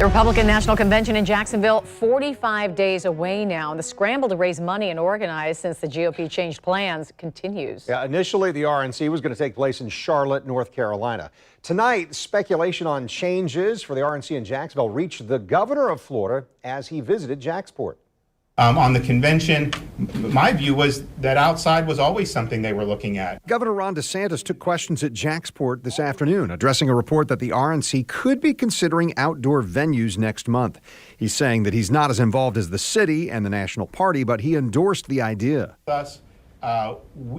The Republican National Convention in Jacksonville, 45 days away now. The scramble to raise money and organize since the GOP changed plans continues. Yeah, initially, the RNC was going to take place in Charlotte, North Carolina. Tonight, speculation on changes for the RNC in Jacksonville reached the governor of Florida as he visited Jacksport. On the convention, my view was that outside was always something they were looking at. Governor Ron DeSantis took questions at Jacksport this afternoon, addressing a report that the RNC could be considering outdoor venues next month. He's saying that he's not as involved as the city and the National Party, but he endorsed the idea. Thus,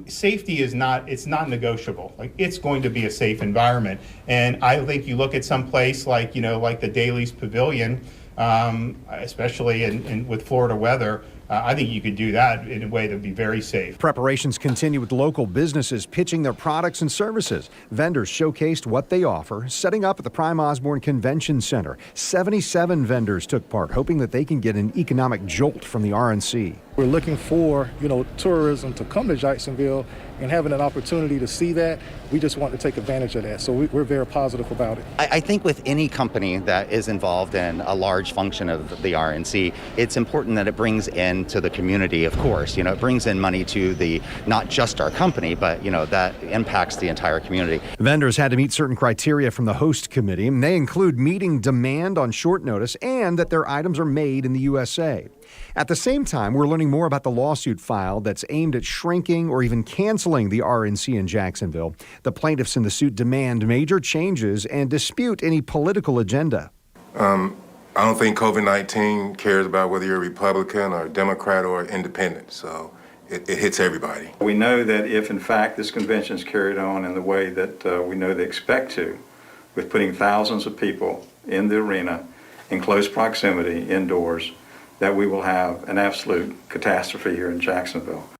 safety is not negotiable. Like, it's going to be a safe environment. And I think you look at some place like, like the Daly's Pavilion, especially with Florida weather, I think you could do that in a way that would be very safe. Preparations continue with local businesses pitching their products and services. Vendors showcased what they offer, setting up at the Prime Osborne Convention Center. 77 vendors took part, hoping that they can get an economic jolt from the RNC. We're looking for, tourism to come to Jacksonville, and having an opportunity to see that, we just want to take advantage of that. So we're very positive about it. I think with any company that is involved in a large function of the RNC, it's important that it brings in to the community, of course. It brings in money to not just our company, but, that impacts the entire community. Vendors had to meet certain criteria from the host committee, and they include meeting demand on short notice and that their items are made in the USA. At the same time, we're learning more about the lawsuit filed that's aimed at shrinking or even canceling the RNC in Jacksonville. The plaintiffs in the suit demand major changes and dispute any political agenda. I don't think COVID-19 cares about whether you're a Republican or a Democrat or independent, so it hits everybody. We know that if, in fact, this convention is carried on in the way that we know they expect to, with putting thousands of people in the arena in close proximity indoors, that we will have an absolute catastrophe here in Jacksonville.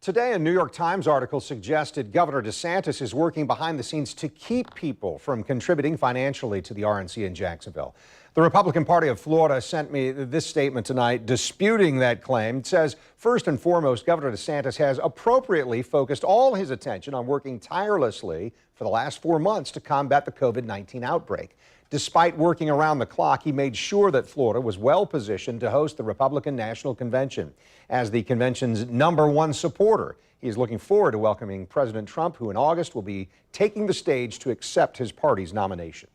Today, a New York Times article suggested Governor DeSantis is working behind the scenes to keep people from contributing financially to the RNC in Jacksonville. The Republican Party of Florida sent me this statement tonight disputing that claim. It says, first and foremost, Governor DeSantis has appropriately focused all his attention on working tirelessly for the last 4 months to combat the COVID-19 outbreak. Despite working around the clock, he made sure that Florida was well positioned to host the Republican National Convention. As the convention's #1 supporter, he is looking forward to welcoming President Trump, who in August will be taking the stage to accept his party's nomination.